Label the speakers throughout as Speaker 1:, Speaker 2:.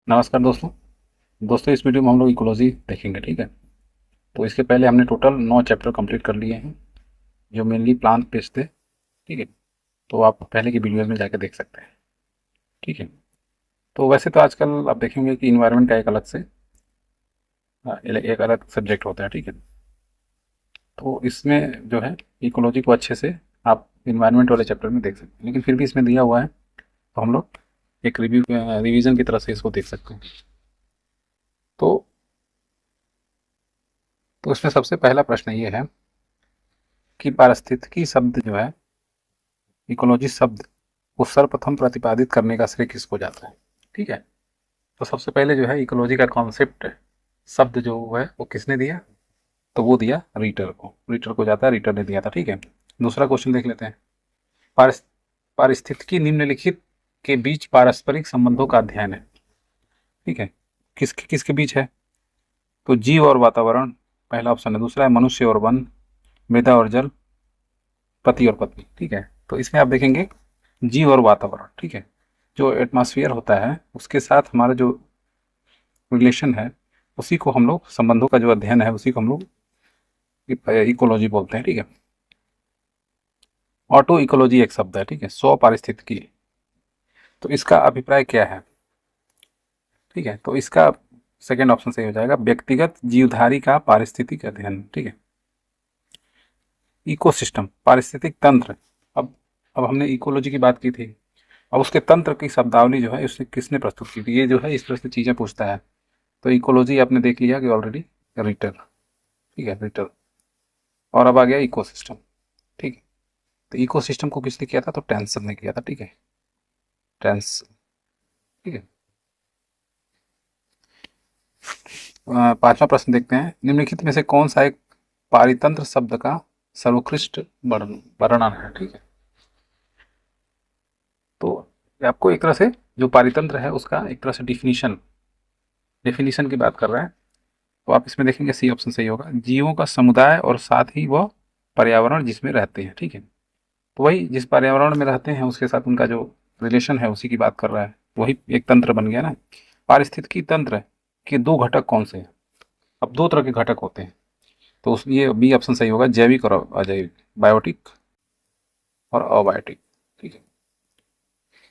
Speaker 1: नमस्कार दोस्तों। इस वीडियो में हम लोग इकोलॉजी देखेंगे, ठीक है। तो इसके पहले हमने टोटल 9 चैप्टर कंप्लीट कर लिए हैं जो मेनली प्लांट बेस्ड थे, ठीक है। तो आप पहले की वीडियोज में जाकर देख सकते हैं, ठीक है। तो वैसे तो आजकल आप देखेंगे कि इन्वायरमेंट का एक अलग से एक अलग सब्जेक्ट होता है, ठीक है। तो इसमें जो है इकोलॉजी को अच्छे से आप इन्वायरमेंट वाले चैप्टर में देख सकते हैं, लेकिन फिर भी इसमें दिया हुआ है तो हम लोग एक रिवीजन की तरह से इसको देख सकते हैं। तो इसमें सबसे पहला प्रश्न ये है कि पारिस्थितिकी शब्द जो है, इकोलॉजी शब्द को सर्वप्रथम प्रतिपादित करने का श्रेय किसको जाता है, ठीक है। तो सबसे पहले जो है इकोलॉजी का कॉन्सेप्ट शब्द जो है वो किसने दिया, तो वो दिया रीटर को जाता है, रीटर ने दिया था, ठीक है। दूसरा क्वेश्चन देख लेते हैं। पारिस पारिस्थितिकी निम्नलिखित के बीच पारस्परिक संबंधों का अध्ययन है, ठीक है। किसके किसके बीच है, तो जीव और वातावरण पहला ऑप्शन है। दूसरा है मनुष्य और वन, मृदा और जल, पति और पत्नी, ठीक है। तो इसमें आप देखेंगे जीव और वातावरण, ठीक है। जो एटमॉस्फेयर होता है उसके साथ हमारा जो रिलेशन है, उसी को हम लोग, संबंधों का जो अध्ययन है उसी को हम लोग इकोलॉजी बोलते हैं, ठीक है। ऑटो इकोलॉजी एक शब्द है, ठीक है, स्व पारिस्थितिकी। तो इसका अभिप्राय क्या है, ठीक है। तो इसका सेकेंड ऑप्शन सही हो जाएगा, व्यक्तिगत जीवधारी का पारिस्थितिक अध्ययन, ठीक है। इकोसिस्टम पारिस्थितिक तंत्र। अब हमने इकोलॉजी की बात की थी, अब उसके तंत्र की शब्दावली जो है उसने किसने प्रस्तुत की थी, ये जो है इस तरह से चीजें पूछता है। तो इकोलॉजी आपने देख लिया कि ऑलरेडी रिटर, ठीक है, रिटर। और अब आ गया इकोसिस्टम, ठीक है। तो इकोसिस्टम को किसने किया था, तो टेंसन ने किया था, ठीक है, टेंस, ठीक है। पांचवा प्रश्न देखते हैं, निम्नलिखित में से कौन सा एक पारितंत्र शब्द का सर्वोत्कृष्ट वर्णन है, ठीक है। तो आपको एक तरह से जो पारितंत्र है उसका एक तरह से डेफिनेशन की बात कर रहा है। तो आप इसमें देखेंगे सी ऑप्शन सही होगा, जीवों का समुदाय और साथ ही वह पर्यावरण जिसमें रहते हैं, ठीक है। तो वही जिस पर्यावरण में रहते हैं उसके साथ उनका जो रिलेशन है उसी की बात कर रहा है, वही एक तंत्र बन गया ना। पारिस्थितिकी तंत्र के दो घटक कौन से हैं, अब दो तरह के घटक होते हैं, तो उस ये बी ऑप्शन सही होगा, जैविक और अजैविक, बायोटिक और अबायोटिक, ठीक है।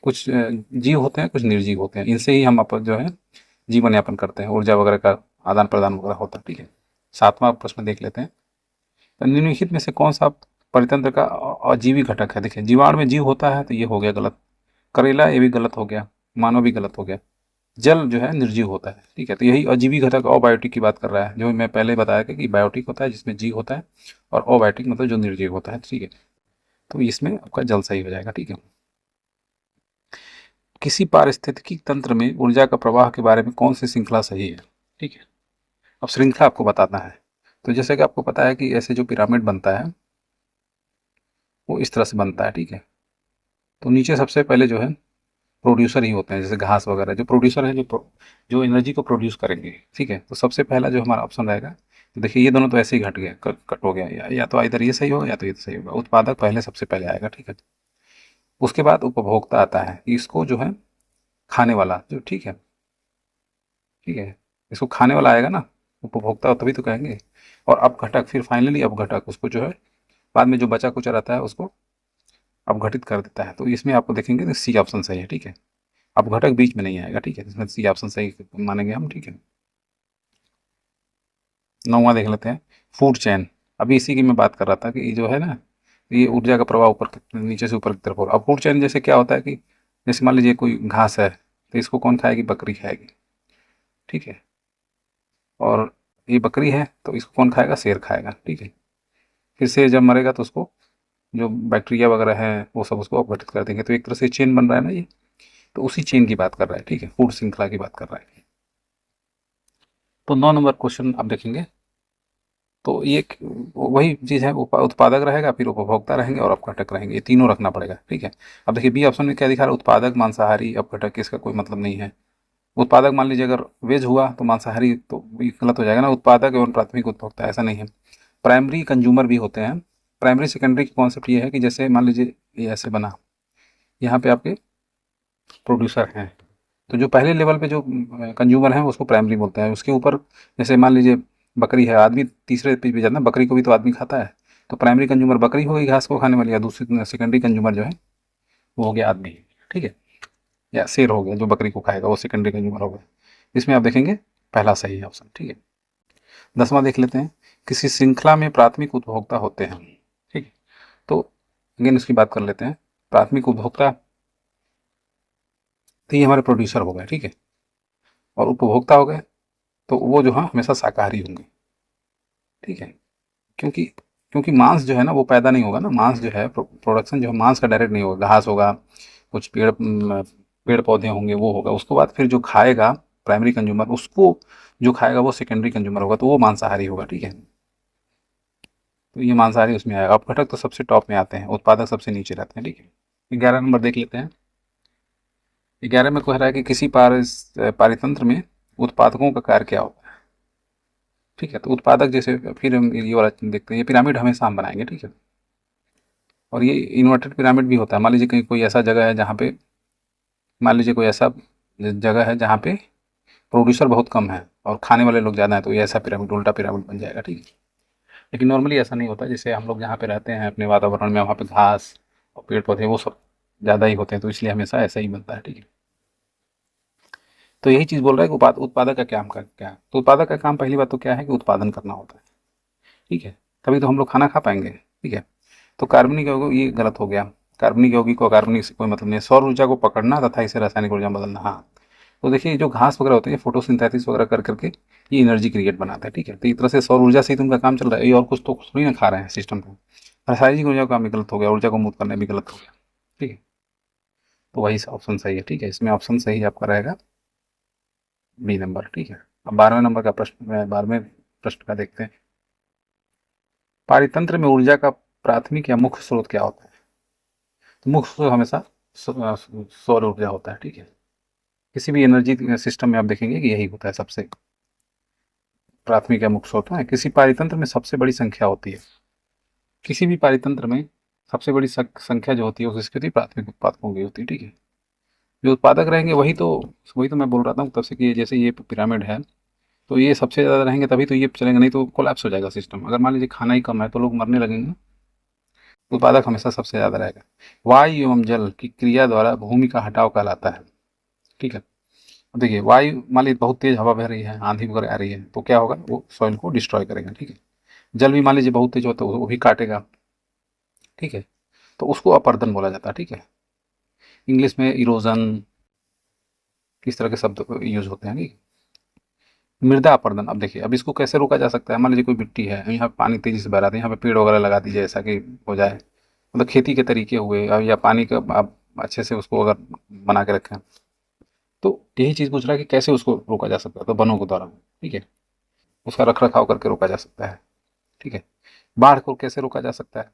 Speaker 1: कुछ जीव होते हैं, कुछ निर्जीव होते हैं, इनसे ही हम अपन जो है जीवन यापन करते हैं, ऊर्जा वगैरह का आदान प्रदान वगैरह होता है, ठीक है। सातवां प्रश्न देख लेते हैं, तो निम्नलिखित में से कौन सा परितंत्र का अजीवी घटक है, देखिए जीवाणु में जीव होता है तो ये हो गया गलत, करेला ये भी गलत हो गया, मानव भी गलत हो गया। जल जो है निर्जीव होता है, ठीक है। तो यही अजीवी घटक अबायोटिक की बात कर रहा है, जो मैं पहले बताया कि बायोटिक होता है जिसमें जीव होता है, और अबायोटिक मतलब जो निर्जीव होता है, ठीक है। तो इसमें आपका जल सही हो जाएगा, ठीक है। किसी पारिस्थितिकी तंत्र में ऊर्जा का प्रवाह के बारे में कौन सी श्रृंखला सही है, ठीक है। अब श्रृंखला आपको बताना है। तो जैसे कि आपको पता है कि ऐसे जो पिरामिड बनता है वो इस तरह से बनता है, ठीक है। तो नीचे सबसे पहले जो है प्रोड्यूसर ही होते हैं, जैसे घास वगैरह, जो प्रोड्यूसर है जो एनर्जी को प्रोड्यूस करेंगे, ठीक है। तो सबसे पहला जो हमारा ऑप्शन रहेगा, तो देखिए ये दोनों तो ऐसे ही घट गया, कट हो गया, या तो इधर ये सही होगा या तो ये सही होगा। उत्पादक पहले सबसे पहले आएगा, ठीक है। उसके बाद उपभोक्ता आता है, इसको जो है खाने वाला जो, ठीक है, ठीक है, इसको खाने वाला आएगा ना, उपभोक्ता, तभी तो कहेंगे। और अपघटक, फिर फाइनली अपघटक, उसको जो है बाद में जो बचा कुचा रहता है उसको अपघटित कर देता है। तो इसमें आपको देखेंगे तो सी ऑप्शन सही है, ठीक है। अपघटक बीच में नहीं आएगा, ठीक है, इसमें सी ऑप्शन सही मानेंगे हम, ठीक है। नौवां देख लेते हैं, फूड चेन। अभी इसी की मैं बात कर रहा था कि ये जो है ना, ये ऊर्जा का प्रवाह ऊपर नीचे से ऊपर की तरफ हो रहा है। अब फूड चेन जैसे क्या होता है कि जैसे मान लीजिए कोई घास है तो इसको कौन खाएगी, बकरी खाएगी, ठीक है। और ये बकरी है तो इसको कौन खाएगा, शेर खाएगा, ठीक है। फिर शेर जब मरेगा तो उसको जो बैक्टीरिया वगैरह है वो सब उसको अपघटित कर देंगे। तो एक तरह से चेन बन रहा है ना ये, तो उसी चेन की बात कर रहा है, ठीक है, फूड श्रृंखला की बात कर रहा है। तो 9 नंबर क्वेश्चन आप देखेंगे, तो ये वही चीज़ है, उत्पादक रहेगा, फिर उपभोक्ता रहेंगे और अपघटक रहेंगे, ये तीनों रखना पड़ेगा, ठीक है। अब देखिए बी ऑप्शन में क्या दिखा रहा है, उत्पादक, मांसाहारी, अपघटक, इसका कोई मतलब नहीं है। उत्पादक मान लीजिए अगर वेज हुआ तो मांसाहारी तो ये गलत हो जाएगा ना, उत्पादक एवं प्राथमिक उपभोक्ता ऐसा नहीं है। प्राइमरी कंज्यूमर भी होते हैं। प्राइमरी सेकेंडरी की कॉन्सेप्ट ये है कि जैसे मान लीजिए ये ऐसे बना, यहाँ पे आपके प्रोड्यूसर हैं, तो जो पहले लेवल पे जो कंज्यूमर है उसको प्राइमरी बोलते हैं। उसके ऊपर जैसे मान लीजिए बकरी है, आदमी तीसरे पे भी जाता है, बकरी को भी तो आदमी खाता है, तो प्राइमरी कंज्यूमर बकरी हो गई घास को खाने वाली, या दूसरी सेकेंडरी कंज्यूमर जो है वो हो गया आदमी। ठीक है, या शेर हो गया जो बकरी को खाएगा, वो सेकेंडरी कंज्यूमर हो गया। इसमें आप देखेंगे पहला सही है ऑप्शन। ठीक है, 10वां देख लेते हैं, किसी श्रृंखला में प्राथमिक उपभोक्ता होते हैं। ठीक है, तो अगेन इसकी बात कर लेते हैं। प्राथमिक उपभोक्ता तो ये हमारे प्रोड्यूसर हो गए। ठीक है, और उपभोक्ता हो गए तो वो जो है हमेशा शाकाहारी होंगे। ठीक है, क्योंकि क्योंकि मांस जो है ना वो पैदा नहीं होगा ना, मांस जो है प्रोडक्शन जो है मांस का डायरेक्ट नहीं होगा, घास होगा, कुछ पेड़ पौधे होंगे, वो होगा, उसके बाद फिर जो खाएगा प्राइमरी कंज्यूमर, उसको जो खाएगा वो सेकेंडरी कंज्यूमर होगा, तो वो मांसाहारी होगा। ठीक है, तो ये मांसाहारी उसमें आएगा। अपघटक तो सबसे टॉप में आते हैं, उत्पादक सबसे नीचे रहते हैं। ठीक है, 11 नंबर देख लेते हैं। 11 में कह रहा है कि किसी पारितंत्र में उत्पादकों का कार्य क्या होता है। ठीक है, तो उत्पादक जैसे फिर हम ये वाला देखते हैं, ये पिरामिड हमेशा हम बनाएंगे। ठीक है, और ये इन्वर्टेड पिरामिड भी होता है। मान लीजिए कहीं कोई ऐसा जगह है जहाँ पे, मान लीजिए कोई ऐसा जगह है जहाँ पे प्रोड्यूसर बहुत कम है और खाने वाले लोग ज़्यादा हैं, तो ये ऐसा पिरामिड, उल्टा पिरामिड बन जाएगा। ठीक है, लेकिन नॉर्मली ऐसा नहीं होता। जैसे हम लोग जहाँ पे रहते हैं अपने वातावरण में, वहाँ पे घास और पेड़ पौधे वो सब ज़्यादा ही होते हैं, तो इसलिए हमेशा ऐसा ही बनता है। ठीक है, तो यही चीज़ बोल रहा है कि उत्पादक का क्या है। तो उत्पादक का काम पहली बात तो क्या है कि उत्पादन करना होता है। ठीक है, तभी तो हम लोग खाना खा पाएंगे। ठीक है, तो कार्बनिक यौगिक ये गलत हो गया। कार्बनिक यौगिक को कार्बनिक से कोई मतलब नहीं है। सौर ऊर्जा को पकड़ना तथा इसे रासायनिक ऊर्जा में बदलना। हाँ, तो देखिए जो घास वगैरह होते हैं फोटोसिंथेसिस वगैरह कर करके ये एनर्जी क्रिएट बनाते हैं। ठीक है, तो एक तरह से सौर ऊर्जा से ही तो उनका काम चल रहा है, ये और कुछ तो थोड़ी ना खा रहे हैं सिस्टम को। रासायनिक ऊर्जा का काम भी गलत हो गया, ऊर्जा को मुक्त करना भी गलत हो गया। ठीक है, तो वही ऑप्शन सही है। ठीक है, इसमें ऑप्शन सही आपका रहेगा बी नंबर। ठीक है, अब 12वें नंबर का प्रश्न, 12वें प्रश्न का देखते हैं। पारितंत्र में ऊर्जा का प्राथमिक या मुख्य स्रोत क्या होता है। तो मुख्य स्रोत हमेशा सौर ऊर्जा होता है। ठीक है, किसी भी एनर्जी सिस्टम में आप देखेंगे कि यही होता है, सबसे प्राथमिक या मुख्य स्रोत है। किसी पारितंत्र में सबसे बड़ी संख्या होती है, किसी भी पारितंत्र में सबसे बड़ी संख्या जो होती है उसकी होती है प्राथमिक उत्पादकों की होती है। ठीक है, जो उत्पादक रहेंगे वही तो मैं बोल रहा था तब से कि जैसे ये पिरामिड है, तो ये सबसे ज़्यादा रहेंगे तभी तो ये चलेंगे, नहीं तो कोलैप्स हो जाएगा सिस्टम। अगर मान लीजिए खाना ही कम है तो लोग मरने लगेंगे। उत्पादक हमेशा सबसे ज़्यादा रहेगा। वायु एवं जल की क्रिया द्वारा भूमि का हटाव कहलाता है। ठीक है, अब देखिए वायु मान लीजिए बहुत तेज हवा बह रही है, आंधी वगैरह आ रही है, तो क्या होगा, वो सॉइल को डिस्ट्रॉय करेगा। ठीक है, जल भी मान लीजिए बहुत तेज होता है, वो भी काटेगा। ठीक है, तो उसको अपर्दन बोला जाता है। ठीक है, इंग्लिश में इरोजन, किस तरह के शब्द यूज होते हैं। ठीक है, मृदा अपरदन। अब देखिए अब इसको कैसे रोका जा सकता है। मान लीजिए कोई मिट्टी है, यहाँ पे पानी तेजी से बह रहा है, यहाँ पे पेड़ वगैरह लगा दीजिए ऐसा कि हो जाए, मतलब खेती के तरीके हुए, या पानी का आप अच्छे से उसको अगर बना के रखें, तो यही चीज़ पूछ रहा है कि कैसे उसको रोका जा सकता है, तो वनों के द्वारा। ठीक है, उसका रख रखाव करके रोका जा सकता है। ठीक है, बाढ़ को कैसे रोका जा सकता है।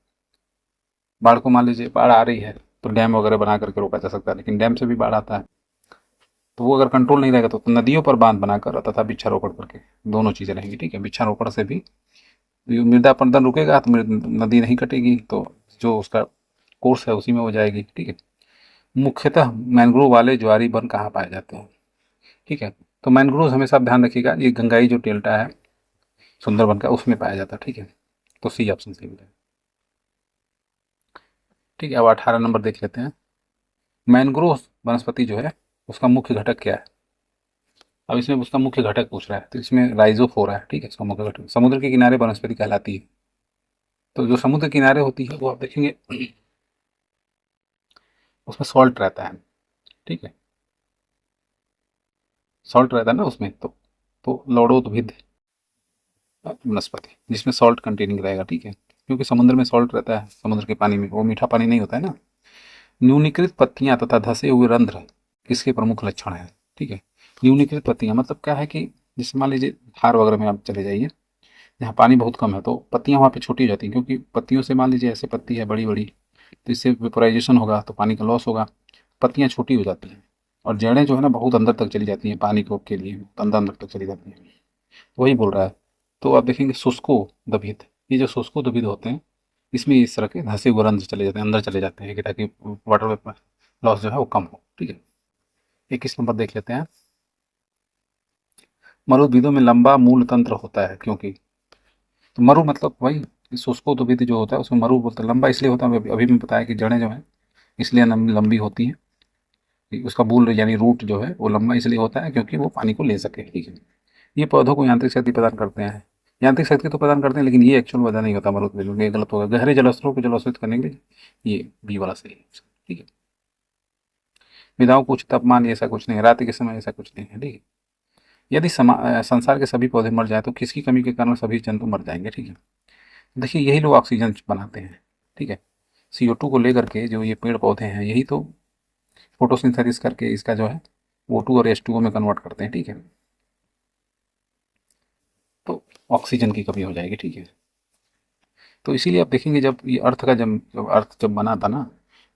Speaker 1: बाढ़ को मान लीजिए बाढ़ आ रही है तो डैम वगैरह बना करके रोका जा सकता है, लेकिन डैम से भी बाढ़ आता है, तो वो अगर कंट्रोल नहीं रहेगा तो नदियों पर बांध बनाकर तथा वृक्षारोपण करके दोनों चीज़ें रहेंगी। ठीक है, वृक्षारोपण से भी मृदा अपरदन रुकेगा तो नदी नहीं कटेगी, तो जो उसका कोर्स है उसी में हो जाएगी। ठीक है, मुख्यतः मैंग्रोव वाले ज्वारी वन कहाँ पाए जाते हैं। ठीक है, तो मैंग्रोव हमेशा आप ध्यान रखिएगा, ये गंगाई जो डेल्टा है सुंदरबन का उसमें पाया जाता है। ठीक है, तो सी ऑप्शन सही है। ठीक है, अब 18 नंबर देख लेते हैं। मैंग्रोव वनस्पति जो है उसका मुख्य घटक क्या है। अब इसमें उसका मुख्य घटक पूछ रहा है, तो इसमें राइजोफोरा है। ठीक है, इसका मुख्य घटक समुद्र के किनारे वनस्पति कहलाती है। तो जो समुद्र किनारे होती है वो आप देखेंगे उसमें सॉल्ट रहता है। ठीक है, सॉल्ट रहता है ना उसमें, तो लौड़ोद्भिद वनस्पति जिसमें सॉल्ट कंटेनिंग रहेगा। ठीक है, क्योंकि समुद्र में सॉल्ट रहता है, समुद्र के पानी में वो मीठा पानी नहीं होता है ना। न्यूनीकृत पत्तियां तथा धसे हुए रंध्र किसके प्रमुख लक्षण हैं। ठीक है, न्यूनीकृत पत्तियां मतलब क्या है कि जैसे मान लीजिए धार वगैरह में आप चले जाइए जहाँ पानी बहुत कम है, तो पत्तियां वहाँ पे छोटी हो जाती हैं, क्योंकि पत्तियों से मान लीजिए ऐसे पत्ती है बड़ी बड़ी, तो इससे वेपोराइजेशन होगा तो पानी का लॉस होगा, पत्तियां छोटी हो जाती हैं, और जड़ें जो है ना बहुत अंदर तक चली जाती हैं पानी को के लिए, अंदर अंदर तक चली जाती हैं। वही बोल रहा है। तो आप देखेंगे शुष्को दभित, ये जो शुष्को दभित होते हैं इसमें इस तरह के धंसे हुए रंध्र चले जाते हैं, अंदर चले जाते हैं कि ताकि वाटर लॉस जो है वो कम हो। ठीक है, 19वां प्रश्न देख लेते हैं। 21 नंबर देख लेते हैं। मरुद्भिदों में लंबा मूल तंत्र होता है क्योंकि, तो मरु मतलब वही शुष्को उद्भिद जो होता है उसमें मरु बोलते हैं। लंबा इसलिए होता है, अभी मैं बताया कि जड़ें जो हैं इसलिए लंबी होती हैं कि उसका मूल यानी रूट जो है वो लंबा इसलिए होता है क्योंकि वो पानी को ले सके। ठीक है, ये पौधों को यांत्रिक शक्ति प्रदान करते हैं। यांत्रिक शक्ति तो प्रदान करते हैं लेकिन ये एक्चुअल वजह नहीं होता मरुद्भिद में, ये गलत होगा। गहरे जलस्तरों को जलशोषित करने के लिए ये बी वाला सही है। ठीक है, विदाओं को उच्च तापमान ऐसा कुछ नहीं है, रात के समय ऐसा कुछ नहीं है। ठीक है, यदि संसार के सभी पौधे मर जाए तो किसकी कमी के कारण सभी जंतु मर जाएंगे। ठीक है, देखिए यही लोग ऑक्सीजन बनाते हैं। ठीक है, CO2 को लेकर के जो ये पेड़ पौधे हैं यही तो फोटोसिंथेसिस करके इसका जो है O2 और H2O में कन्वर्ट करते हैं। ठीक है, तो ऑक्सीजन की कमी हो जाएगी। ठीक है, तो इसीलिए आप देखेंगे जब ये अर्थ का जब अर्थ जब बना था ना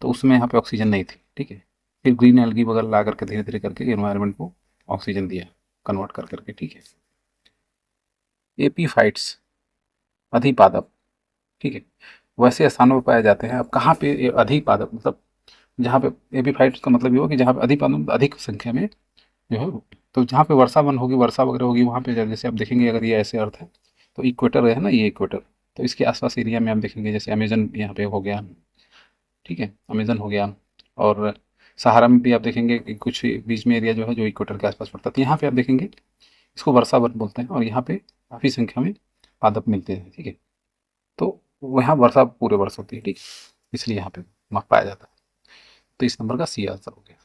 Speaker 1: तो उसमें यहाँ पे ऑक्सीजन नहीं थी। ठीक है, फिर ग्रीन एल्गी वगैरह ला करके धीरे धीरे करके एनवायरनमेंट को ऑक्सीजन दिया कन्वर्ट कर करके। ठीक है, एपीफाइट्स अधिपादप। ठीक है, वैसे स्थानों पर पाए जाते हैं। अब कहाँ पे अधिपादप मतलब जहाँ पे एपीफाइट्स का मतलब ये हो कि जहाँ पे अधिपादप अधिक संख्या में जो है, तो जहाँ पे वर्षा वन होगी वर्षा वगैरह होगी वहाँ पे जैसे आप देखेंगे अगर ये ऐसे अर्थ है तो इक्वेटर है ना, ये इक्वेटर, तो इसके आसपास एरिया में आप देखेंगे जैसे अमेजन यहाँ पे हो गया। ठीक है, अमेजन हो गया, और सहारा में भी आप देखेंगे कि कुछ बीच में एरिया जो है जो इक्वेटर के आसपास पड़ता है, तो यहाँ पे आप देखेंगे इसको वर्षा वन बोलते हैं और यहाँ पे काफ़ी संख्या में पादप मिलते हैं। ठीक है, तो वहाँ वर्षा पूरे वर्ष होती है। ठीक है, इसलिए यहाँ पे वहाँ पाया जाता है। तो इस नंबर का सी आंसर हो गया।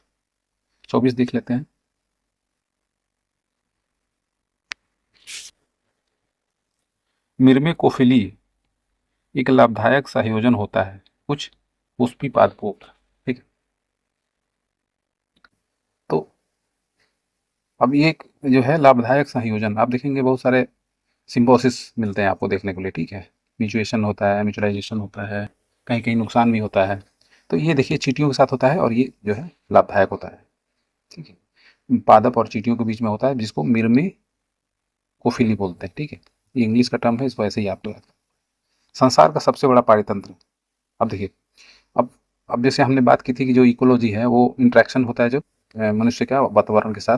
Speaker 1: 24 देख लेते हैं। मिर्मेकोफिली एक लाभदायक संयोजन होता है कुछ पुष्पी पादपों का। ठीक है, तो अब ये जो है लाभदायक संयोजन आप देखेंगे बहुत सारे सिम्बोसिस मिलते हैं आपको देखने के लिए। ठीक है, म्यूचुएशन होता है, म्यूचुअलाइजेशन होता है, कहीं कहीं नुकसान भी होता है। तो ये देखिए चींटियों के साथ होता है और ये जो है लाभदायक होता है। ठीक है, पादप और चींटियों के बीच में होता है जिसको मिर्मे कोफिली बोलते हैं। ठीक है, ये इंग्लिश का टर्म है, इसको ऐसे ही आप लोग। संसार का सबसे बड़ा पारितंत्र, अब देखिए अब अब जैसे हमने बात की थी कि जो इकोलॉजी है वो इंट्रैक्शन होता है जो मनुष्य का वातावरण के साथ।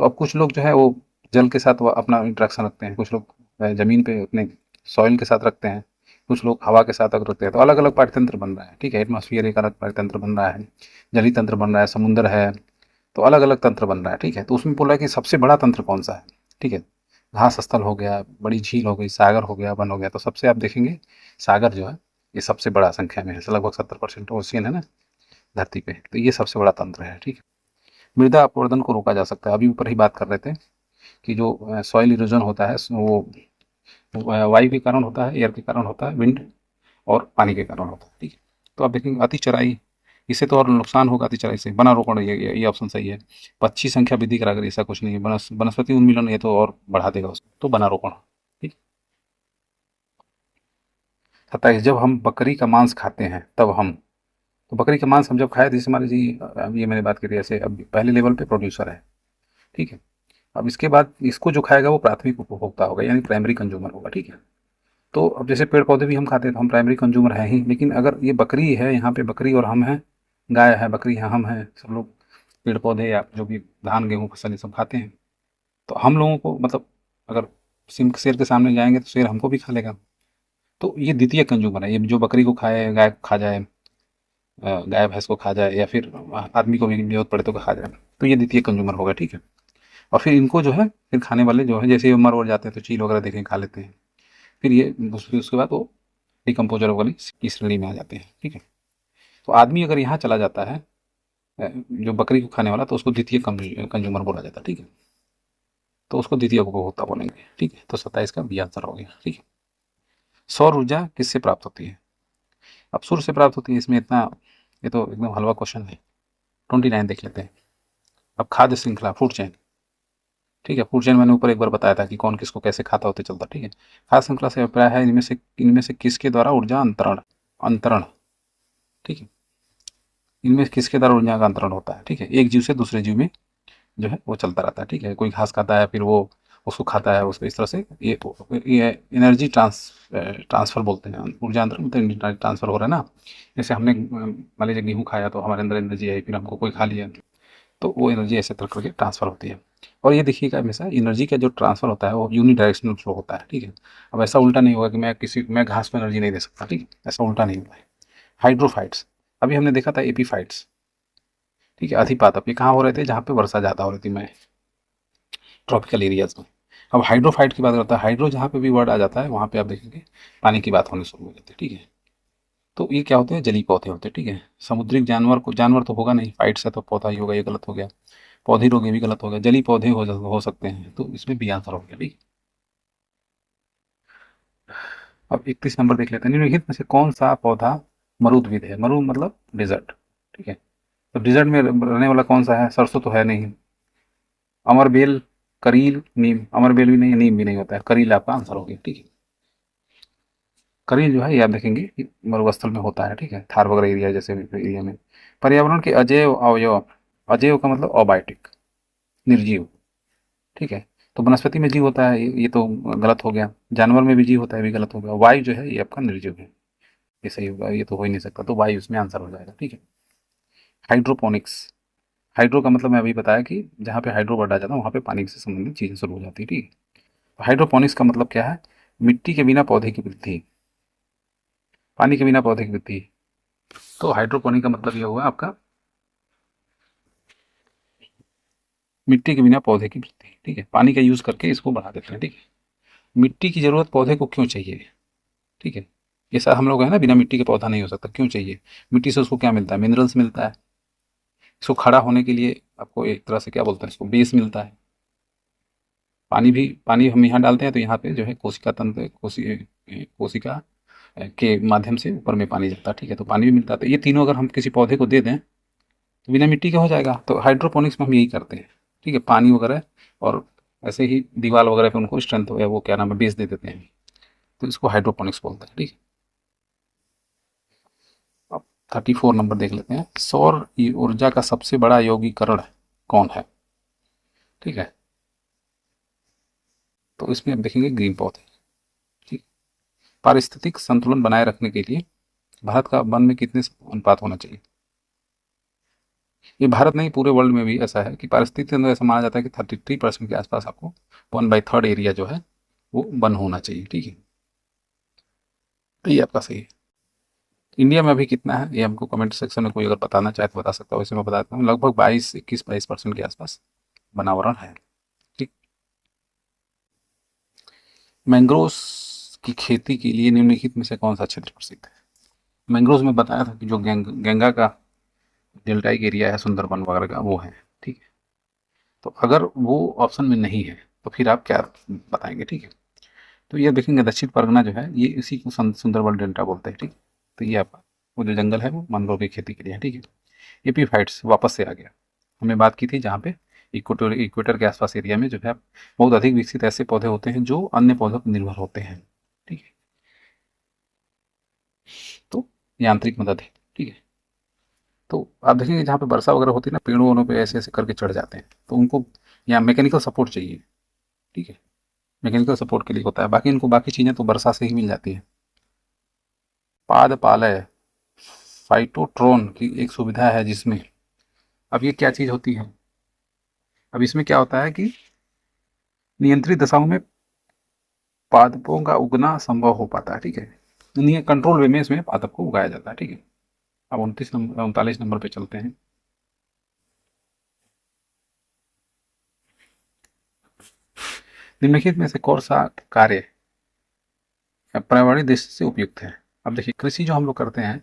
Speaker 1: तो अब कुछ लोग जो है वो जल के साथ वो अपना इंट्रैक्शन रखते हैं, कुछ लोग ज़मीन पे अपने सॉइल के साथ रखते हैं, कुछ लोग हवा के साथ अगर रखते हैं, तो अलग अलग पारितंत्र बन रहा है। ठीक है, एटमॉस्फेयर एक अलग पारितंत्र बन रहा है, जलीय तंत्र बन रहा है, समुद्र है, तो अलग अलग तंत्र बन रहा है। ठीक है, तो उसमें बोला है कि सबसे बड़ा तंत्र कौन सा है। ठीक है, घास स्थल हो गया, बड़ी झील हो गई, सागर हो गया, वन हो गया, तो सबसे आप देखेंगे सागर जो है ये सबसे बड़ा संख्या में है, लगभग 70% ओशियन है ना धरती पे, तो ये सबसे बड़ा तंत्र है। ठीक है, मृदा अपवर्तन को रोका जा सकता है, अभी ऊपर ही बात कर रहे थे कि जो सॉइल इरोजन होता है वो वायु के कारण होता है, एयर के कारण होता है, विंड और पानी के कारण होता है। ठीक है, तो आप देखेंगे अति चराई, इससे तो और नुकसान होगा अति चराई से। वनारोपण, ये ऑप्शन सही है। पक्षी संख्या वृद्धि करा कर ऐसा कुछ नहीं है, वनस्पति उन्मूलन ये तो और बढ़ा देगा उसको, तो वनारोपण। ठीक, 27 जब हम बकरी का मांस खाते हैं तब हम, तो बकरी का मांस हम जब खाए, जैसे मान लीजिए अब ये मैंने बात करी ऐसे, अब पहले लेवल पे प्रोड्यूसर है। ठीक है, अब इसके बाद इसको जो खाएगा वो प्राथमिक उपभोक्ता होगा यानी प्राइमरी कंज्यूमर होगा। ठीक है, तो अब जैसे पेड़ पौधे भी हम खाते हैं तो हम प्राइमरी कंज्यूमर हैं ही, लेकिन अगर ये बकरी है, यहाँ पे बकरी और हम हैं, गाय है, बकरी है, हम हैं, सब लोग पेड़ पौधे या जो भी धान गेहूँ फसल ये सब खाते हैं, तो हम लोगों को मतलब अगर सिम शेर के सामने जाएंगे तो शेर हमको भी खा लेगा। तो ये द्वितीय कंज्यूमर है, ये जो बकरी को खाए, गाय को खा जाए, गाय भैंस को खा जाए, या फिर आदमी को भी जरूरत पड़े तो खा जाए, तो ये द्वितीय कंज्यूमर होगा। ठीक है, और फिर इनको जो है फिर खाने वाले जो है जैसे मर और जाते हैं तो चील वगैरह देखें खा लेते हैं, फिर ये उसके बाद वो डिकम्पोजर वाली की श्रेणी में आ जाते हैं। ठीक है, तो आदमी अगर यहाँ चला जाता है जो बकरी को खाने वाला, तो उसको द्वितीय कंज्यूमर बोला जाता है। ठीक है, तो उसको द्वितीय उपभोक्ता बोलेंगे। ठीक है, तो 27 का बी आंसर हो गया। ठीक है, सौर ऊर्जा किससे प्राप्त होती है। अब सूर्य से प्राप्त होती है, इसमें इतना, ये तो एकदम हलवा क्वेश्चन है। 29 देख लेते हैं। अब खाद्य श्रृंखला, फूड चेन। ठीक है, फूड चेन मैंने ऊपर एक बार बताया था कि कौन किसको कैसे खाता होते चलता। ठीक है, खाद्य श्रृंखला से अभिप्राय है इनमें से किसके द्वारा ऊर्जा अंतरण अंतरण। ठीक है, इनमें किसके द्वारा ऊर्जा का अंतरण होता है। ठीक है, एक जीव से दूसरे जीव में जो है वो चलता रहता है। ठीक है, कोई घास खाता है फिर वो उसको खाता है, उसको इस तरह से ये एनर्जी ट्रांसफर बोलते हैं, ऊर्जा अंतरण मतलब एनर्जी ट्रांसफर हो रहा है ना। जैसे हमने मान लीजिए गेहूँ खाया तो हमारे अंदर एनर्जी आई, फिर हमको कोई खा लिया तो वो एनर्जी ऐसे तरह करके ट्रांसफ़र होती है। और ये देखिएगा हमेशा एनर्जी का जो ट्रांसफ़र होता है वो यूनिडायरेक्शनल फ्लो होता है, ठीक है। अब ऐसा उल्टा नहीं होगा कि मैं घास को एनर्जी नहीं दे सकता, ठीक है, ऐसा उल्टा नहीं होता है। हाइड्रोफाइट्स, अभी हमने देखा था एपीफाइट्स, ठीक है, अधिपातप, ये कहाँ हो रहे थे, जहाँ पे वर्षा ज़्यादा हो रही थी, मैं ट्रॉपिकल एरियाज में। अब हाइड्रोफाइट की बात करता है, हाइड्रो जहाँ पे भी वर्ड आ जाता है वहाँ पे आप देखेंगे पानी की बात होनी शुरू हो जाती है, ठीक है। तो ये क्या होते हैं, जलीय पौधे होते हैं, ठीक है। समुद्री जानवर को, जानवर तो होगा नहीं, फाइट्स है तो पौधा ही होगा, ये गलत हो गया। पौधे रोग, ये भी गलत हो गया। जलीय पौधे हो सकते हैं, तो इसमें बी आंसर हो गया, ठीक। अब 31 नंबर देख लेते हैं, निम्नलिखित में से कौन सा पौधा मरुद्भिद है। मरु मतलब डिजर्ट, ठीक है। तो डिजर्ट में रहने वाला कौन सा है, सरसों तो है नहीं। अमरबेल, करील, नीम, अमरबेल भी नहीं है, नीम भी नहीं होता है, करील आपका आंसर हो गया, ठीक है। करील जो है ये आप देखेंगे कि मरुस्थल में होता है, ठीक है, थार वगैरह एरिया जैसे एरिया में। पर्यावरण के अजैव अवयव, अजैव का मतलब अबायोटिक, निर्जीव, ठीक है। तो वनस्पति में जीव होता है, ये तो गलत हो गया। जानवर में भी जीव होता है, ये भी गलत हो गया। वायु जो है ये आपका निर्जीव है, ये सही होगा, ये तो हो ही नहीं सकता, तो वायु इसमें आंसर हो जाएगा, ठीक है। हाइड्रोपोनिक्स, हाइड्रो का मतलब मैं अभी बताया कि जहाँ पे हाइड्रो वर्ड आ जाता है वहाँ पे पानी से संबंधित चीज़ें शुरू हो जाती है, ठीक है। तो हाइड्रोपोनिक्स का मतलब क्या है, मिट्टी के बिना पौधे की वृद्धि, पानी के बिना पौधे की वृद्धि। तो हाइड्रोपोनिक का मतलब ये हुआ आपका मिट्टी के बिना पौधे की वृद्धि, ठीक है, पानी का यूज़ करके इसको बढ़ा देते हैं, ठीक है। मिट्टी की ज़रूरत पौधे को क्यों चाहिए, ठीक है। ये सब हम लोग है ना, बिना मिट्टी के पौधा नहीं हो सकता, क्यों चाहिए। मिट्टी से उसको क्या मिलता है, मिनरल्स मिलता है। इसको खड़ा होने के लिए आपको एक तरह से क्या बोलते हैं, इसको बेस मिलता है। पानी भी, पानी हम यहाँ डालते हैं तो यहाँ पे जो है कोशिका तंत्र, कोशिका के माध्यम से ऊपर में पानी जाता है, ठीक है, तो पानी भी मिलता है। तो ये तीनों अगर हम किसी पौधे को दे दें तो बिना मिट्टी के हो जाएगा। तो हाइड्रोपोनिक्स में हम यही करते हैं, ठीक है, पानी वगैरह और ऐसे ही दीवार वगैरह पे उनको स्ट्रेंथ हो गया, वो क्या नाम है, बेस दे देते हैं, तो इसको हाइड्रोपोनिक्स बोलते हैं, ठीक है। अब 34 नंबर देख लेते हैं, सौर ऊर्जा का सबसे बड़ा यौगिकरण कौन है, ठीक है। तो इसमें आप देखेंगे ग्रीन पौधे, ठीक। पारिस्थितिक संतुलन बनाए रखने के लिए भारत का वन में कितने अनुपात होना चाहिए। ये भारत नहीं, पूरे वर्ल्ड में भी ऐसा है कि पारिस्थितिक के अंदर ऐसा माना जाता है कि 33% के आसपास आपको 1/3 एरिया जो है वो वन होना चाहिए, ठीक है। तो ये आपका सही है। इंडिया में अभी कितना है ये हमको कमेंट सेक्शन में कोई अगर बताना चाहे तो बता सकता हूँ, वैसे मैं बताता हूँ, लगभग 22-21-22% के आसपास वनावरण है, ठीक। मैंग्रोव्स की खेती के लिए निम्नलिखित में से कौन सा क्षेत्र प्रसिद्ध है। मैंग्रोव्स में बताया था कि जो गंगा का डेल्टाइक एरिया है, सुंदरबन वगैरह का, वो है, ठीक है। तो अगर वो ऑप्शन में नहीं है तो फिर आप क्या बताएंगे, ठीक है। तो ये देखेंगे दक्षिण परगना जो है ये इसी को सुंदरबन डेल्टा बोलते हैं, ठीक। तो ये आपका वो जो जंगल है वो मैंग्रोव की खेती के लिए है, ठीक है। एपीफाइट्स वापस से आ गया, हमने बात की थी जहाँ पे इक्वेटर के आसपास एरिया में जो है बहुत अधिक विकसित ऐसे पौधे होते हैं जो अन्य पौधों पर निर्भर होते हैं, ठीक है। तो यांत्रिक मदद है, ठीक है। तो आप देखेंगे जहाँ पे वर्षा वगैरह होती है ना, पेड़ों वोड़ों पे ऐसे ऐसे करके चढ़ जाते हैं, तो उनको यहाँ मैकेनिकल सपोर्ट चाहिए, ठीक है। मैकेनिकल सपोर्ट के लिए होता है, बाकी इनको बाकी चीज़ें तो वर्षा से ही मिल जाती है। पादपालय, फाइटोट्रोन की एक सुविधा है जिसमें, अब ये क्या चीज़ होती है, अब इसमें क्या होता है कि नियंत्रित दशाओं में पादपों का उगना संभव हो पाता है, ठीक है। यानी कंट्रोल वे में इसमें पादप को उगाया जाता है, ठीक है। अब 39 नंबर पे चलते हैं। निम्नलिखित में से कौन सा कार्य पर्यावरणीय दृष्टि से उपयुक्त है। अब देखिए कृषि जो हम लोग करते हैं